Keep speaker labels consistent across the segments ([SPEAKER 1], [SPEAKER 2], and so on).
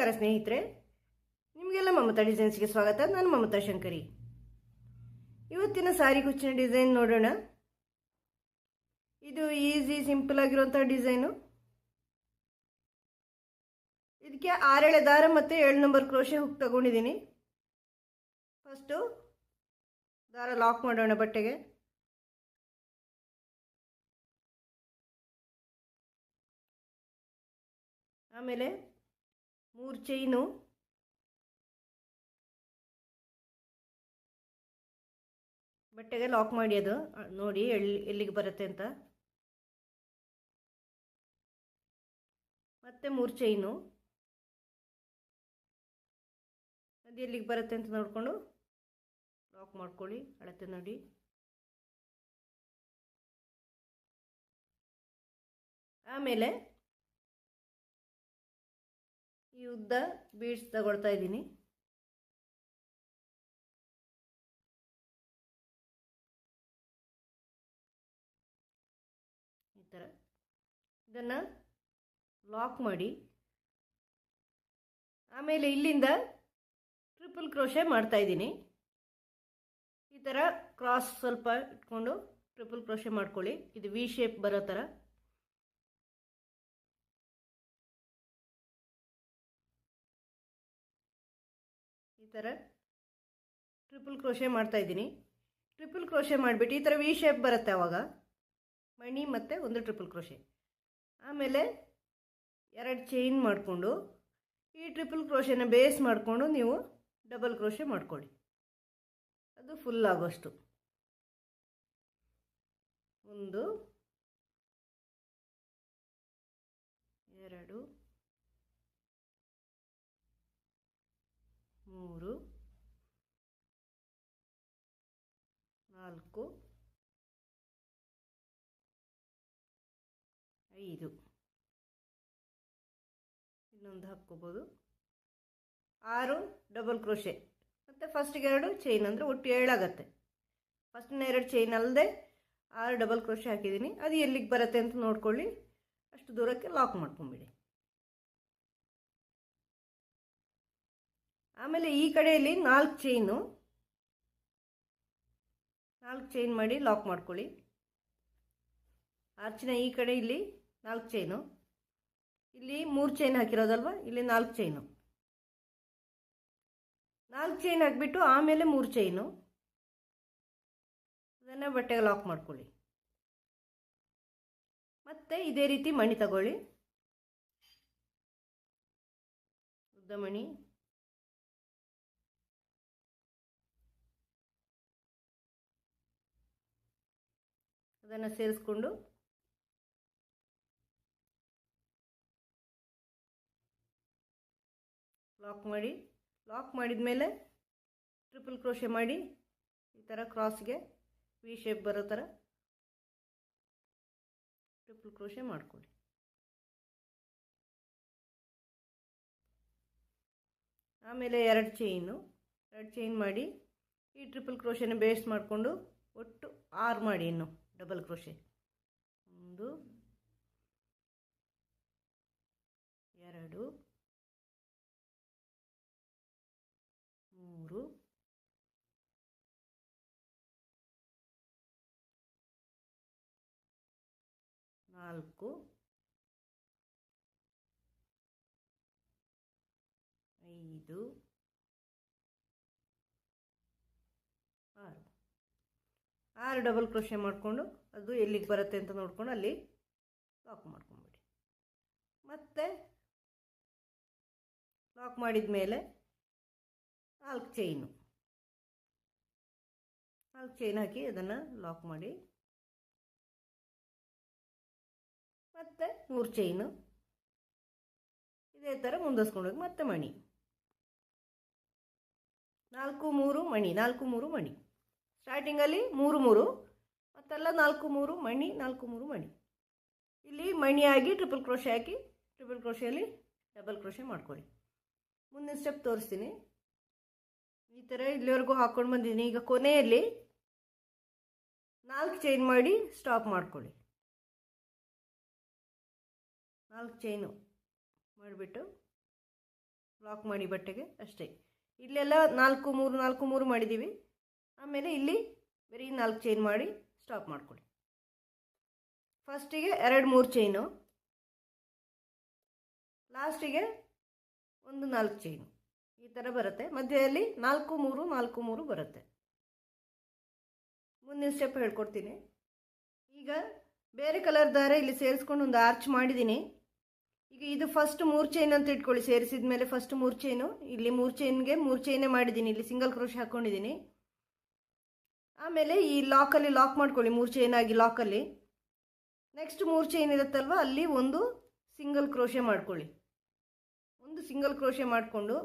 [SPEAKER 1] ನಮಸ್ಕಾರ ಸ್ನೇಹಿತರೆ, ನಿಮಗೆಲ್ಲ ಮಮತಾ ಡಿಸೈನ್ಸ್ಗೆ ಸ್ವಾಗತ. ನಾನು ಮಮತಾ ಶಂಕರಿ. ಇವತ್ತಿನ ಸಾರಿ ಕುಚ್ಚಿನ ಡಿಸೈನ್ ನೋಡೋಣ. ಇದು ಈಸಿ ಸಿಂಪಲ್ ಆಗಿರುವಂಥ ಡಿಸೈನು. ಇದಕ್ಕೆ 6 ಎಳೆ ದಾರ ಮತ್ತು 7 ನಂಬರ್ ಕ್ರೋಶೆ ಹುಕ್ ತಗೊಂಡಿದ್ದೀನಿ. ಫಸ್ಟು ದಾರ ಲಾಕ್ ಮಾಡೋಣ ಬಟ್ಟೆಗೆ. ಆಮೇಲೆ 3 ಚೈನು, ಬಟ್ಟೆಗೆ ಲಾಕ್ ಮಾಡಿ ಅದು ನೋಡಿ ಎಲ್ಲಿಗೆ ಬರುತ್ತೆ ಅಂತ. ಮತ್ತೆ 3 ಚೈನು, ಅದು ಎಲ್ಲಿಗೆ ಬರುತ್ತೆ ಅಂತ ನೋಡಿಕೊಂಡು ಲಾಕ್ ಮಾಡ್ಕೊಳ್ಳಿ. ಅಳತೆ ನೋಡಿ. ಆಮೇಲೆ ಈ ಉದ್ದ ಬೀಡ್ಸ್ ತಗೊಳ್ತಾ ಇದ್ದೀನಿ. ಈ ಥರ ಇದನ್ನು ಲಾಕ್ ಮಾಡಿ ಆಮೇಲೆ ಇಲ್ಲಿಂದ ಟ್ರಿಪಲ್ ಕ್ರೋಶೆ ಮಾಡ್ತಾ ಇದ್ದೀನಿ. ಈ ಥರ ಕ್ರಾಸ್ ಸ್ವಲ್ಪ ಇಟ್ಕೊಂಡು ಟ್ರಿಪಲ್ ಕ್ರೋಶೆ ಮಾಡ್ಕೊಳ್ಳಿ. ಇದು ವಿ ಶೇಪ್ ಬರೋ ಥರ. ಈ ಥರ ಟ್ರಿಪಲ್ ಕ್ರೋಶೆ ಮಾಡ್ತಾ ಇದ್ದೀನಿ. ಟ್ರಿಪಲ್ ಕ್ರೋಶೆ ಮಾಡಿಬಿಟ್ಟು ಈ ಥರ ವಿ ಶೇಪ್ ಬರುತ್ತೆ. ಆವಾಗ ಮಣಿ ಮತ್ತು ಒಂದು ಟ್ರಿಪಲ್ ಕ್ರೋಶೆ, ಆಮೇಲೆ 2 ಚೈನ್ ಮಾಡಿಕೊಂಡು ಈ ಟ್ರಿಪಲ್ ಕ್ರೋಶೆನ ಬೇಸ್ ಮಾಡಿಕೊಂಡು ನೀವು ಡಬಲ್ ಕ್ರೋಶೆ ಮಾಡ್ಕೊಳ್ಳಿ. ಅದು ಫುಲ್ ಆಗೋಷ್ಟು. 1 2 3 4 5, ಇನ್ನೊಂದು ಹಾಕ್ಕೋಬೋದು. 6 ಡಬಲ್ ಕ್ರೋಶೆ ಮತ್ತು ಫಸ್ಟಿಗೆ 2 ಚೈನ್, ಅಂದರೆ ಒಟ್ಟು 7 ಆಗುತ್ತೆ. ಫಸ್ಟ್ನ 2 ಚೈನ್ ಅಲ್ಲದೆ 6 ಡಬಲ್ ಕ್ರೋಶೆ ಹಾಕಿದ್ದೀನಿ. ಅದು ಎಲ್ಲಿಗೆ ಬರುತ್ತೆ ಅಂತ ನೋಡ್ಕೊಳ್ಳಿ. ಅಷ್ಟು ದೂರಕ್ಕೆ ಲಾಕ್ ಮಾಡ್ಕೊಂಬಿಡಿ. ಆಮೇಲೆ ಈ ಕಡೆಯಲ್ಲಿ 4 ಚೈನು, 4 ಚೈನ್ ಮಾಡಿ ಲಾಕ್ ಮಾಡ್ಕೊಳ್ಳಿ. ಆರ್ಚಿನ ಈ ಕಡೆ ಇಲ್ಲಿ 4 ಚೈನು, ಇಲ್ಲಿ 3 ಚೈನ್ ಹಾಕಿರೋದಲ್ವ, ಇಲ್ಲಿ 4 ಚೈನು. 4 ಚೈನ್ ಹಾಕಿಬಿಟ್ಟು ಆಮೇಲೆ 3 ಚೈನು, ಅದನ್ನು ಬಟ್ಟೆಗೆ ಲಾಕ್ ಮಾಡ್ಕೊಳ್ಳಿ. ಮತ್ತೆ ಇದೇ ರೀತಿ ಮಣಿ ತಗೊಳ್ಳಿ. ಉದ್ದ ಮಣಿ, ಅದನ್ನು ಸೇರಿಸ್ಕೊಂಡು ಲಾಕ್ ಮಾಡಿ. ಲಾಕ್ ಮಾಡಿದ ಮೇಲೆ ಟ್ರಿಪಲ್ ಕ್ರೋಶೆ ಮಾಡಿ ಈ ಥರ ಕ್ರಾಸ್ಗೆ ವಿ ಶೇಪ್ ಬರೋ ಥರ ಟ್ರಿಪಲ್ ಕ್ರೋಶೆ ಮಾಡ್ಕೊಳ್ಳಿ. ಆಮೇಲೆ 2 ಚೈನು, 2 ಚೈನ್ ಮಾಡಿ ಈ ಟ್ರಿಪಲ್ ಕ್ರೋಶೆನ ಬೇಸ್ ಮಾಡಿಕೊಂಡು ಒಟ್ಟು 6 ಮಾಡಿ. ಇನ್ನು ಡಬಲ್ ಕ್ರೋಶೆ 1 2 3 4 5 6 ಡಬಲ್ ಕ್ರೋಶೆ ಮಾಡಿಕೊಂಡು ಅದು ಎಲ್ಲಿಗೆ ಬರುತ್ತೆ ಅಂತ ನೋಡ್ಕೊಂಡು ಅಲ್ಲಿ ಲಾಕ್ ಮಾಡ್ಕೊಂಬಿಡಿ. ಮತ್ತೆ ಲಾಕ್ ಮಾಡಿದ ಮೇಲೆ 4 ಚೈನು, 4 ಚೈನ್ ಹಾಕಿ ಅದನ್ನು ಲಾಕ್ ಮಾಡಿ. ಮತ್ತು 3 ಚೈನು ಇದೇ ಥರ ಮುಂದುವರ್ಸ್ಕೊಂಡೋಗಿ ಮತ್ತೆ ಮಣಿ 4 3 ಮಣಿ, 4 3 ಮಣಿ. ಸ್ಟಾರ್ಟಿಂಗಲ್ಲಿ 3 3 ಮತ್ತೆಲ್ಲ 4 3 ಮಣಿ, 4 3 ಮಣಿ. ಇಲ್ಲಿ ಮಣಿಯಾಗಿ ಟ್ರಿಪಲ್ ಕ್ರೋಶೆ ಹಾಕಿ ಟ್ರಿಪಲ್ ಕ್ರೋಶೆಯಲ್ಲಿ ಡಬಲ್ ಕ್ರೋಶೆ ಮಾಡ್ಕೊಳ್ಳಿ. ಮುಂದಿನ ಸ್ಟೆಪ್ ತೋರಿಸ್ತೀನಿ. ಈ ಥರ ಇಲ್ಲಿವರೆಗೂ ಹಾಕ್ಕೊಂಡು ಬಂದಿದ್ದೀನಿ. ಈಗ ಕೊನೆಯಲ್ಲಿ 4 ಚೈನ್ ಮಾಡಿ ಸ್ಟಾಪ್ ಮಾಡ್ಕೊಳ್ಳಿ. 4 ಚೈನು ಮಾಡಿಬಿಟ್ಟು ಲಾಕ್ ಮಾಡಿ ಬಟ್ಟೆಗೆ ಅಷ್ಟೇ. ಇಲ್ಲೆಲ್ಲ 4 3 4 3 ಮಾಡಿದ್ದೀವಿ. ಆಮೇಲೆ ಇಲ್ಲಿ ಬರೀ 4 ಚೈನ್ ಮಾಡಿ ಸ್ಟಾಪ್ ಮಾಡ್ಕೊಳ್ಳಿ. ಫಸ್ಟಿಗೆ 2 3 ಚೈನು, ಲಾಸ್ಟಿಗೆ ಒಂದು 4 ಚೈನು, ಈ ಥರ ಬರುತ್ತೆ. ಮಧ್ಯದಲ್ಲಿ 4 3 4 3 ಬರುತ್ತೆ. ಮುಂದಿನ ಸ್ಟೆಪ್ ಹೇಳ್ಕೊಡ್ತೀನಿ. ಈಗ ಬೇರೆ ಕಲರ್ ದಾರ ಇಲ್ಲಿ ಸೇರಿಸ್ಕೊಂಡು ಒಂದು ಆರ್ಚ್ ಮಾಡಿದ್ದೀನಿ. ಈಗ ಇದು ಫಸ್ಟ್ 3 ಚೈನ್ ಅಂತ ಇಟ್ಕೊಳ್ಳಿ. ಸೇರಿಸಿದ ಮೇಲೆ ಫಸ್ಟ್ 3 ಚೈನು, ಇಲ್ಲಿ 3 ಚೈನ್ಗೆ 3 ಚೈನೇ ಮಾಡಿದ್ದೀನಿ. ಇಲ್ಲಿ ಸಿಂಗಲ್ ಕ್ರೋಶೆ ಹಾಕ್ಕೊಂಡಿದ್ದೀನಿ. ಆಮೇಲೆ ಈ ಲಾಕಲ್ಲಿ ಲಾಕ್ ಮಾಡ್ಕೊಳ್ಳಿ, 3 ಚೈನ್ ಆಗಿ ಲಾಕಲ್ಲಿ. ನೆಕ್ಸ್ಟ್ 3 ಚೈನ್ ಇರುತ್ತಲ್ವ, ಅಲ್ಲಿ ಒಂದು ಸಿಂಗಲ್ ಕ್ರೋಶೆ ಮಾಡ್ಕೊಳ್ಳಿ. ಒಂದು ಸಿಂಗಲ್ ಕ್ರೋಶೆ ಮಾಡಿಕೊಂಡು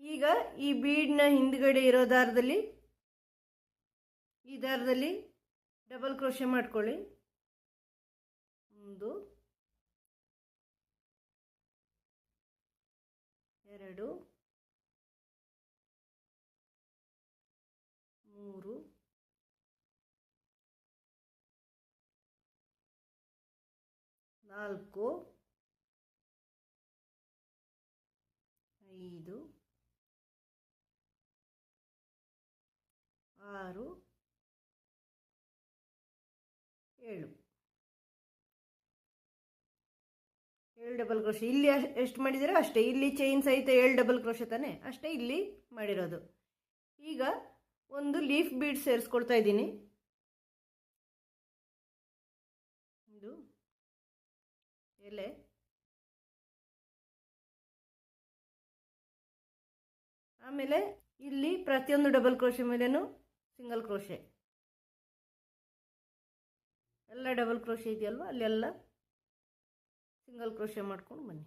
[SPEAKER 1] ಈಗ ಈ ಬೀಡ್ನ ಹಿಂದ್ಗಡೆ ಇರೋ ದಾರದಲ್ಲಿ, ಈ ದಾರದಲ್ಲಿ ಡಬಲ್ ಕ್ರೋಶೆ ಮಾಡ್ಕೊಳ್ಳಿ. 1 2 3 4 5 6 7 ಡಬಲ್ ಕ್ರೋಶೆ. ಇಲ್ಲಿ ಎಷ್ಟು ಮಾಡಿದ್ದೀರೋ ಅಷ್ಟೇ. ಇಲ್ಲಿ ಚೈನ್ ಸಹಿತ 7 ಡಬಲ್ ಕ್ರೋಶೆ ತಾನೆ, ಅಷ್ಟೇ ಇಲ್ಲಿ ಮಾಡಿರೋದು. ಈಗ ಒಂದು ಲೀಫ್ ಬೀಡ್ ಸೇರಿಸ್ಕೊಳ್ತಾ ಇದ್ದೀನಿ. ಇದು ಎಲೆ, ಆಮೇಲೆ ಇಲ್ಲಿ ಪ್ರತಿಯೊಂದು ಡಬಲ್ ಕ್ರೋಶೆ ಮೇಲೇನು ಸಿಂಗಲ್ ಕ್ರೋಶೆ. ಎಲ್ಲ ಡಬಲ್ ಕ್ರೋಶೆ ಇದೆಯಲ್ವ, ಅಲ್ಲೆಲ್ಲ ಸಿಂಗಲ್ ಕ್ರೋಶೆ ಮಾಡ್ಕೊಂಡು ಬನ್ನಿ.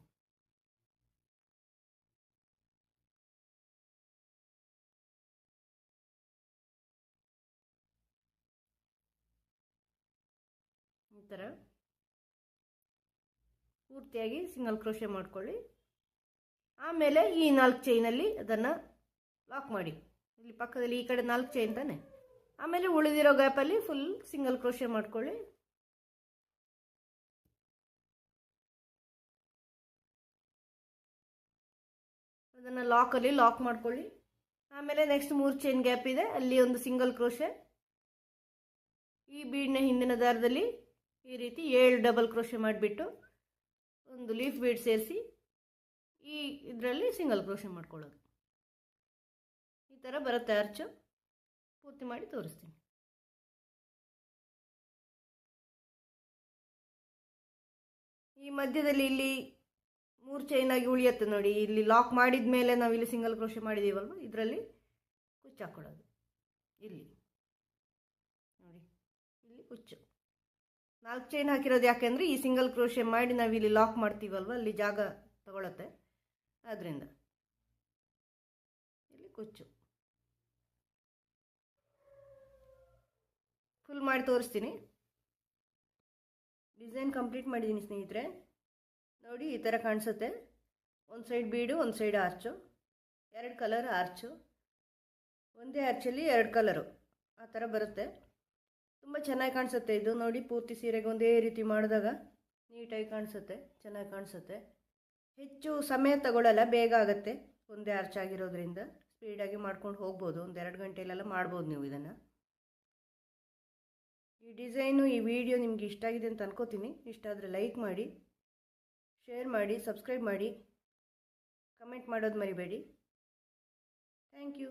[SPEAKER 1] ಈ ಥರ ಪೂರ್ತಿಯಾಗಿ ಸಿಂಗಲ್ ಕ್ರೋಶೆ ಮಾಡ್ಕೊಳ್ಳಿ. ಆಮೇಲೆ ಈ 4 ಚೈನಲ್ಲಿ ಅದನ್ನು ಲಾಕ್ ಮಾಡಿ. ಇಲ್ಲಿ ಪಕ್ಕದಲ್ಲಿ ಈ ಕಡೆ 4 ಚೈನ್ ತಾನೆ. ಆಮೇಲೆ ಉಳಿದಿರೋ ಗ್ಯಾಪಲ್ಲಿ ಫುಲ್ ಸಿಂಗಲ್ ಕ್ರೋಶೆ ಮಾಡ್ಕೊಳ್ಳಿ. ಅದನ್ನು ಲಾಕಲ್ಲಿ ಲಾಕ್ ಮಾಡ್ಕೊಳ್ಳಿ. ಆಮೇಲೆ ನೆಕ್ಸ್ಟ್ 3 ಚೈನ್ ಗ್ಯಾಪ್ ಇದೆ, ಅಲ್ಲಿ ಒಂದು ಸಿಂಗಲ್ ಕ್ರೋಶೆ. ಈ ಬೀಡ್ನ ಹಿಂದಿನ ದಾರದಲ್ಲಿ ಈ ರೀತಿ 7 ಡಬಲ್ ಕ್ರೋಶೆ ಮಾಡಿಬಿಟ್ಟು ಒಂದು ಲೀಫ್ ಬೀಡ್ ಸೇರಿಸಿ ಈ ಇದರಲ್ಲಿ ಸಿಂಗಲ್ ಕ್ರೋಶೆ ಮಾಡ್ಕೊಳ್ಳೋದು. ಈ ಥರ ಬರುತ್ತೆ ಆರ್ಚು. ಪೂರ್ತಿ ಮಾಡಿ ತೋರಿಸ್ತೀನಿ. ಈ ಮಧ್ಯದಲ್ಲಿ ಇಲ್ಲಿ 3 ಚೈನ್ ಆಗಿ ಉಳಿಯುತ್ತೆ ನೋಡಿ. ಇಲ್ಲಿ ಲಾಕ್ ಮಾಡಿದ ಮೇಲೆ ನಾವು ಇಲ್ಲಿ ಸಿಂಗಲ್ ಕ್ರೋಶೆ ಮಾಡಿದ್ದೀವಲ್ವ, ಇದರಲ್ಲಿ ಕುಚ್ಚು ಹಾಕ್ಕೊಳ್ಳೋದು. ಇಲ್ಲಿ ನೋಡಿ, ಇಲ್ಲಿ ಕುಚ್ಚು 4 ಚೈನ್ ಹಾಕಿರೋದು ಯಾಕೆಂದರೆ ಈ ಸಿಂಗಲ್ ಕ್ರೋಶೆ ಮಾಡಿ ನಾವು ಇಲ್ಲಿ ಲಾಕ್ ಮಾಡ್ತೀವಲ್ವ, ಅಲ್ಲಿ ಜಾಗ ತಗೊಳತ್ತೆ. ಆದ್ದರಿಂದ ಇಲ್ಲಿ ಕುಚ್ಚು ಫುಲ್ ಮಾಡಿ ತೋರಿಸ್ತೀನಿ. ಡಿಸೈನ್ ಕಂಪ್ಲೀಟ್ ಮಾಡಿದ್ದೀನಿ ಸ್ನೇಹಿತರೆ. ನೋಡಿ, ಈ ಥರ ಕಾಣಿಸುತ್ತೆ. ಒಂದು ಸೈಡ್ ಬೀಡು, ಒಂದು ಸೈಡ್ ಆರ್ಚು, 2 ಕಲರ್ ಆರ್ಚು. ಒಂದೇ ಆರ್ಚಲ್ಲಿ 2 ಕಲರು ಆ ಥರ ಬರುತ್ತೆ. ತುಂಬ ಚೆನ್ನಾಗಿ ಕಾಣಿಸುತ್ತೆ ಇದು. ನೋಡಿ, ಪೂರ್ತಿ ಸೀರೆಗೆ ಒಂದೇ ರೀತಿ ಮಾಡಿದಾಗ ನೀಟಾಗಿ ಕಾಣಿಸುತ್ತೆ, ಚೆನ್ನಾಗಿ ಕಾಣಿಸುತ್ತೆ. ಹೆಚ್ಚು ಸಮಯ ತಗೊಳ್ಳಲ್ಲ, ಬೇಗ ಆಗುತ್ತೆ. ಒಂದೇ ಆರ್ಚ್ ಆಗಿರೋದ್ರಿಂದ ಸ್ಪೀಡಾಗಿ ಮಾಡ್ಕೊಂಡು ಹೋಗ್ಬೋದು. 1-2 ಗಂಟೆಲೆಲ್ಲ ಮಾಡ್ಬೋದು ನೀವು ಇದನ್ನು. ಈ ಡಿಸೈನು, ಈ ವಿಡಿಯೋ ನಿಮಗೆ ಇಷ್ಟ ಆಗಿದೆ ಅಂತ ಅನ್ಕೋತೀನಿ. ಇಷ್ಟ ಆದರೆ ಲೈಕ್ ಮಾಡಿ, ಶೇರ್ ಮಾಡಿ, ಸಬ್ಸ್ಕ್ರೈಬ್ ಮಾಡಿ, ಕಮೆಂಟ್ ಮಾಡೋದು ಮರಿಬೇಡಿ. Thank you.